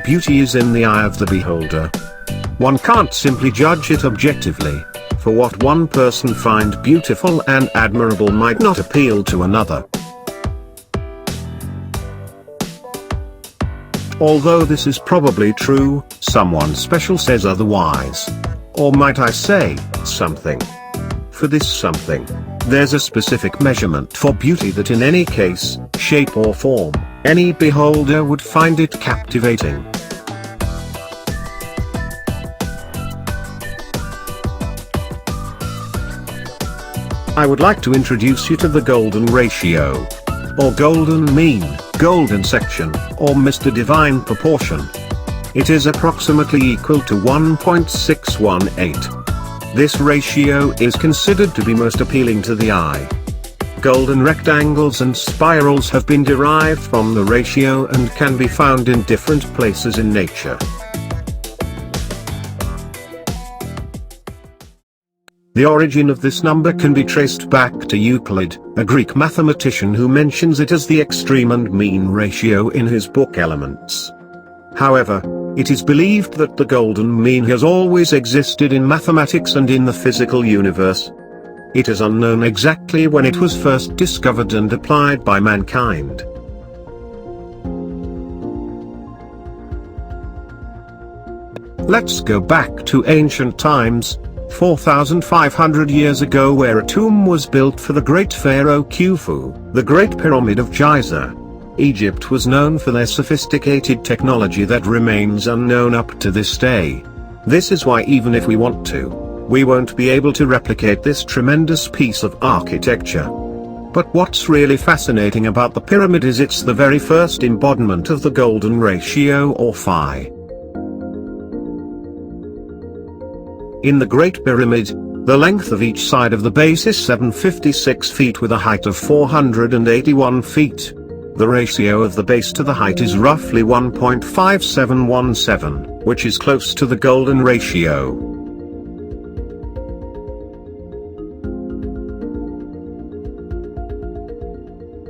beauty is in the eye of the beholder. One can't simply judge it objectively, for what one person finds beautiful and admirable might not appeal to another. Although this is probably true, someone special says otherwise. Or might I say, something. For this something, there's a specific measurement for beauty that in any case, shape or form, any beholder would find it captivating. I would like to introduce you to the golden ratio, or golden mean, golden section, or Mr. Divine proportion. It is approximately equal to 1.618. This ratio is considered to be most appealing to the eye. Golden rectangles and spirals have been derived from the ratio and can be found in different places in nature. The origin of this number can be traced back to Euclid, a Greek mathematician who mentions it as the extreme and mean ratio in his book Elements. However, it is believed that the golden mean has always existed in mathematics and in the physical universe. It is unknown exactly when it was first discovered and applied by mankind. Let's go back to ancient times, 4,500 years ago, where a tomb was built for the great pharaoh Khufu, the Great Pyramid of Giza. Egypt was known for their sophisticated technology that remains unknown up to this day. This is why even if we want to, we won't be able to replicate this tremendous piece of architecture. But what's really fascinating about the pyramid is it's the very first embodiment of the golden ratio, or phi. In the Great Pyramid, the length of each side of the base is 756 feet with a height of 481 feet. The ratio of the base to the height is roughly 1.5717, which is close to the golden ratio.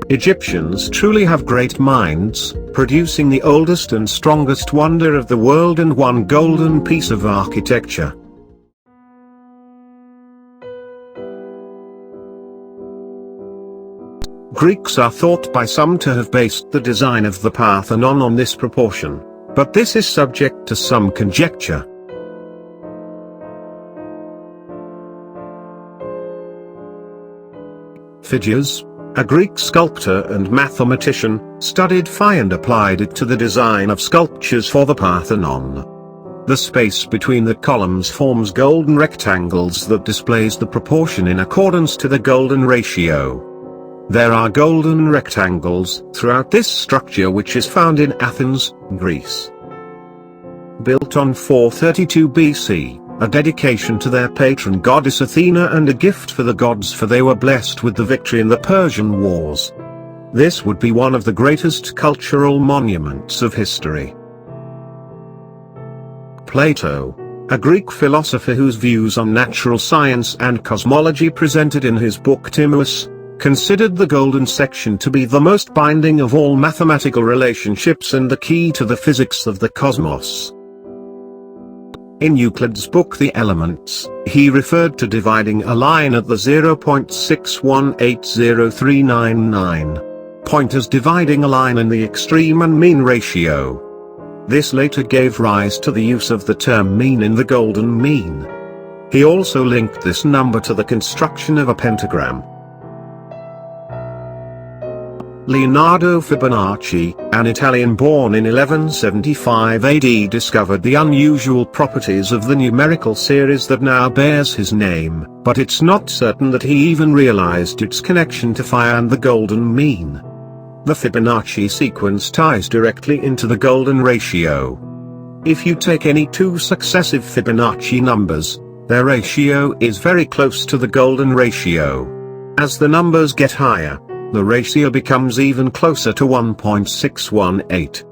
Egyptians truly have great minds, producing the oldest and strongest wonder of the world and one golden piece of architecture. Greeks are thought by some to have based the design of the Parthenon on this proportion, but this is subject to some conjecture. Phidias, a Greek sculptor and mathematician, studied phi and applied it to the design of sculptures for the Parthenon. The space between the columns forms golden rectangles that displays the proportion in accordance to the golden ratio. There are golden rectangles throughout this structure, which is found in Athens, Greece. Built on 432 BC, a dedication to their patron goddess Athena and a gift for the gods, for they were blessed with the victory in the Persian Wars. This would be one of the greatest cultural monuments of history. Plato, a Greek philosopher whose views on natural science and cosmology presented in his book Timaeus, considered the golden section to be the most binding of all mathematical relationships and the key to the physics of the cosmos. In Euclid's book The Elements, he referred to dividing a line at the 0.618039 point as dividing a line in the extreme and mean ratio. This later gave rise to the use of the term mean in the golden mean. He also linked this number to the construction of a pentagram. Leonardo Fibonacci, an Italian born in 1175 AD, discovered the unusual properties of the numerical series that now bears his name, but it's not certain that he even realized its connection to phi and the golden mean. The Fibonacci sequence ties directly into the golden ratio. If you take any two successive Fibonacci numbers, their ratio is very close to the golden ratio. As the numbers get higher, the ratio becomes even closer to 1.618.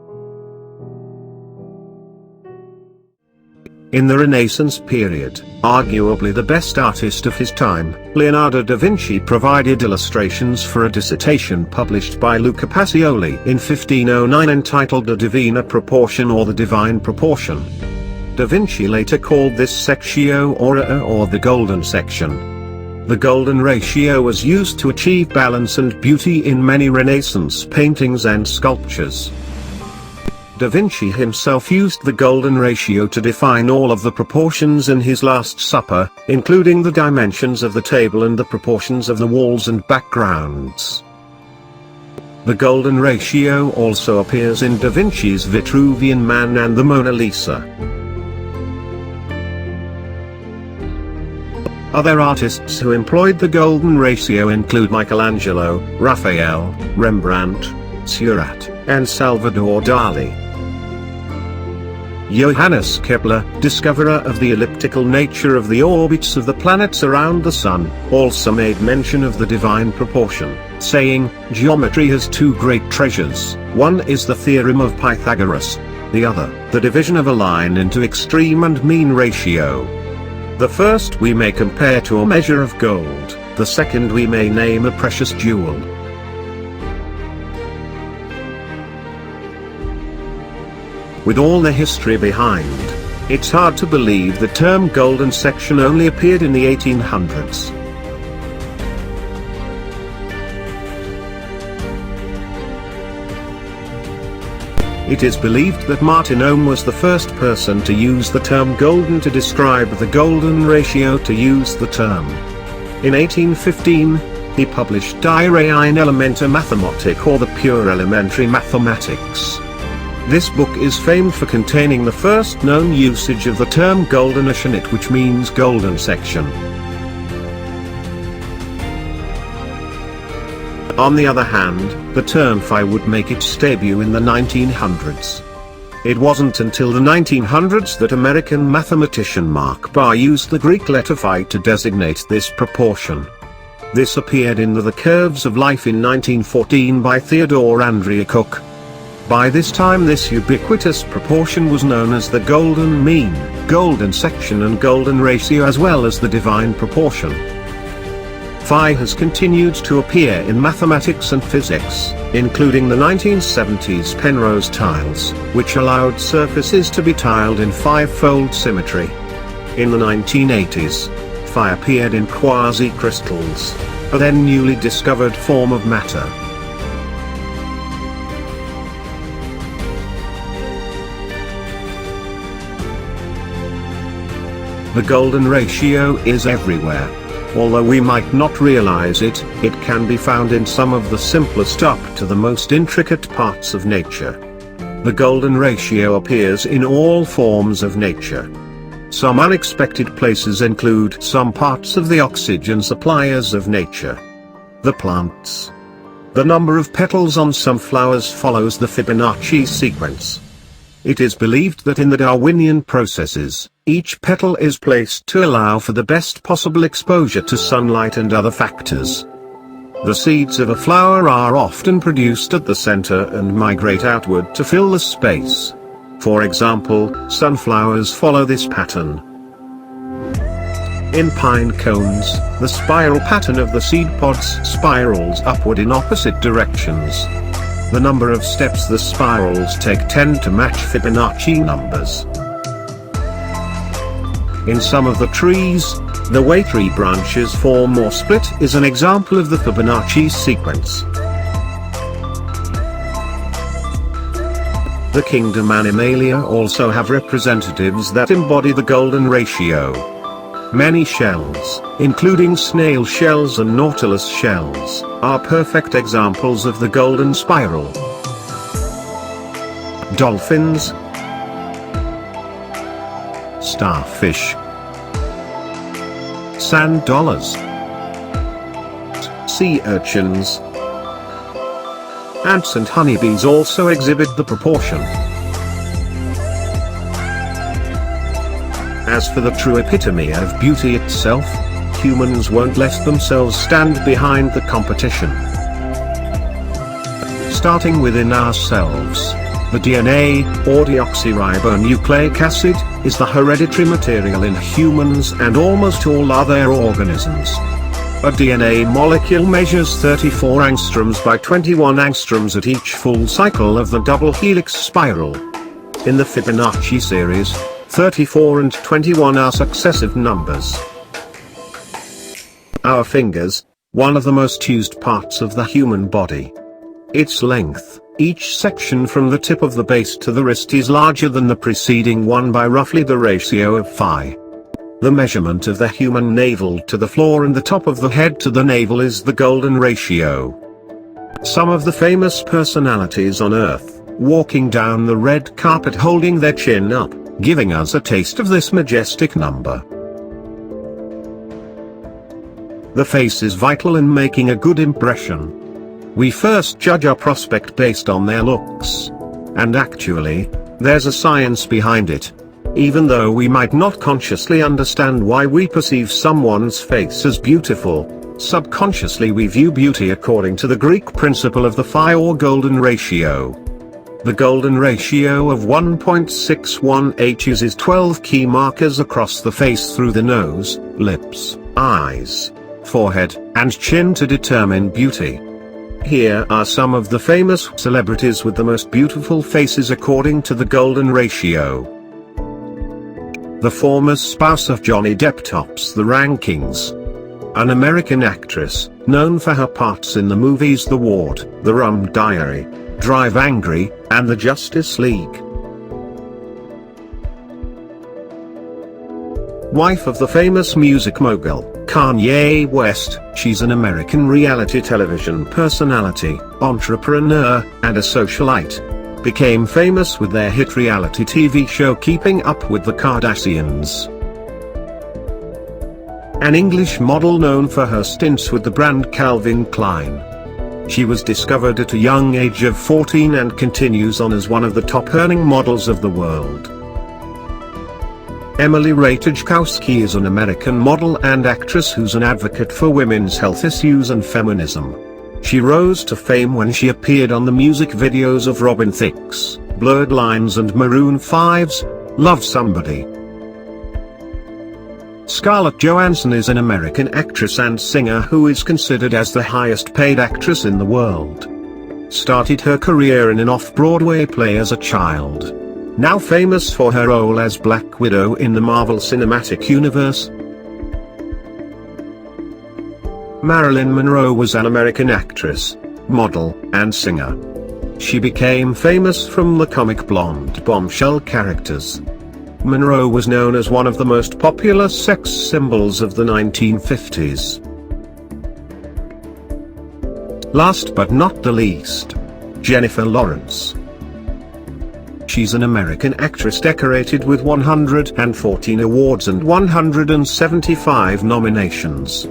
In the Renaissance period, arguably the best artist of his time, Leonardo da Vinci provided illustrations for a dissertation published by Luca Pacioli in 1509 entitled De Divina Proportion or the Divine Proportion. Da Vinci later called this sectio aurea or the golden section. The golden ratio was used to achieve balance and beauty in many Renaissance paintings and sculptures. Da Vinci himself used the golden ratio to define all of the proportions in his Last Supper, including the dimensions of the table and the proportions of the walls and backgrounds. The golden ratio also appears in Da Vinci's Vitruvian Man and the Mona Lisa. Other artists who employed the golden ratio include Michelangelo, Raphael, Rembrandt, Seurat, and Salvador Dali. Johannes Kepler, discoverer of the elliptical nature of the orbits of the planets around the Sun, also made mention of the divine proportion, saying, "Geometry has two great treasures, one is the theorem of Pythagoras, the other, the division of a line into extreme and mean ratio. The first we may compare to a measure of gold, the second we may name a precious jewel." With all the history behind, it's hard to believe the term golden section only appeared in the 1800s. It is believed that Martin Ohm was the first person to use the term golden to describe the golden ratio to use the term. In 1815, he published Die reine Elementa Mathematik or the Pure Elementary Mathematics. This book is famed for containing the first known usage of the term goldene Schnitt, which means golden section. On the other hand, the term phi would make its debut in the 1900s. It wasn't until the 1900s that American mathematician Mark Barr used the Greek letter phi to designate this proportion. This appeared in The Curves of Life in 1914 by Theodore Andrea Cook. By this time this ubiquitous proportion was known as the golden mean, golden section and golden ratio, as well as the divine proportion. Phi has continued to appear in mathematics and physics, including the 1970s Penrose tiles, which allowed surfaces to be tiled in five-fold symmetry. In the 1980s, Phi appeared in quasi-crystals, a then newly discovered form of matter. The golden ratio is everywhere. Although we might not realize it, it can be found in some of the simplest up to the most intricate parts of nature. The golden ratio appears in all forms of nature. Some unexpected places include some parts of the oxygen suppliers of nature. The plants. The number of petals on some flowers follows the Fibonacci sequence. It is believed that in the Darwinian processes, each petal is placed to allow for the best possible exposure to sunlight and other factors. The seeds of a flower are often produced at the center and migrate outward to fill the space. For example, sunflowers follow this pattern. In pine cones, the spiral pattern of the seed pods spirals upward in opposite directions. The number of steps the spirals take tend to match Fibonacci numbers. In some of the trees, the way tree branches form or split is an example of the Fibonacci sequence. The kingdom Animalia also have representatives that embody the golden ratio. Many shells, including snail shells and nautilus shells, are perfect examples of the golden spiral. Dolphins, starfish, sand dollars, sea urchins, ants and honeybees also exhibit the proportion. As for the true epitome of beauty itself, humans won't let themselves stand behind the competition. Starting within ourselves, The DNA, or deoxyribonucleic acid, is the hereditary material in humans and almost all other organisms. A DNA molecule measures 34 angstroms by 21 angstroms at each full cycle of the double helix spiral. In the Fibonacci series, 34 and 21 are successive numbers. Our fingers, one of the most used parts of the human body. Its length, each section from the tip of the base to the wrist, is larger than the preceding one by roughly the ratio of phi. The measurement of the human navel to the floor and the top of the head to the navel is the golden ratio. Some of the famous personalities on Earth, walking down the red carpet holding their chin up, giving us a taste of this majestic number. The face is vital in making a good impression. We first judge our prospect based on their looks. And actually, there's a science behind it. Even though we might not consciously understand why we perceive someone's face as beautiful, subconsciously we view beauty according to the Greek principle of the phi, or golden ratio. The golden ratio of 1.61 uses 12 key markers across the face through the nose, lips, eyes, forehead, and chin to determine beauty. Here are some of the famous celebrities with the most beautiful faces according to the golden ratio. The former spouse of Johnny Depp tops the rankings. An American actress, known for her parts in the movies The Ward, The Rum Diary, Drive Angry, and The Justice League. Wife of the famous music mogul, Kanye West, she's an American reality television personality, entrepreneur, and a socialite. Became famous with their hit reality TV show Keeping Up with the Kardashians. An English model known for her stints with the brand Calvin Klein. She was discovered at a young age of 14 and continues on as one of the top-earning models of the world. Emily Ratajkowski is an American model and actress who's an advocate for women's health issues and feminism. She rose to fame when she appeared on the music videos of Robin Thicke's Blurred Lines and Maroon 5's Love Somebody. Scarlett Johansson is an American actress and singer who is considered as the highest paid actress in the world. Started her career in an off-Broadway play as a child. Now famous for her role as Black Widow in the Marvel Cinematic Universe. Marilyn Monroe was an American actress, model, and singer. She became famous from the comic blonde bombshell characters. Monroe was known as one of the most popular sex symbols of the 1950s. Last but not the least, Jennifer Lawrence. She's an American actress decorated with 114 awards and 175 nominations.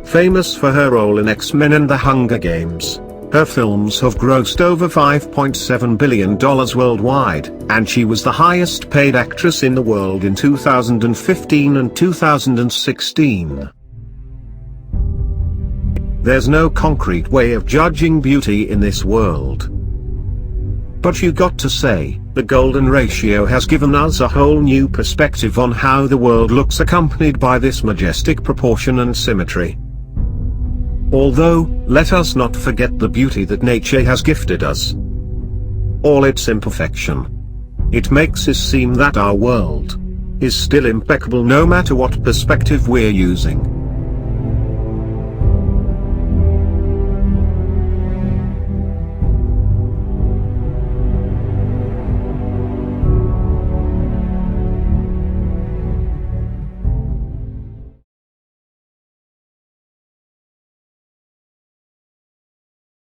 Famous for her role in X-Men and The Hunger Games, her films have grossed over $5.7 billion worldwide, and she was the highest paid actress in the world in 2015 and 2016. There's no concrete way of judging beauty in this world. But you got to say, the golden ratio has given us a whole new perspective on how the world looks, accompanied by this majestic proportion and symmetry. Although, let us not forget the beauty that nature has gifted us. All its imperfection. It makes us seem that our world is still impeccable no matter what perspective we're using.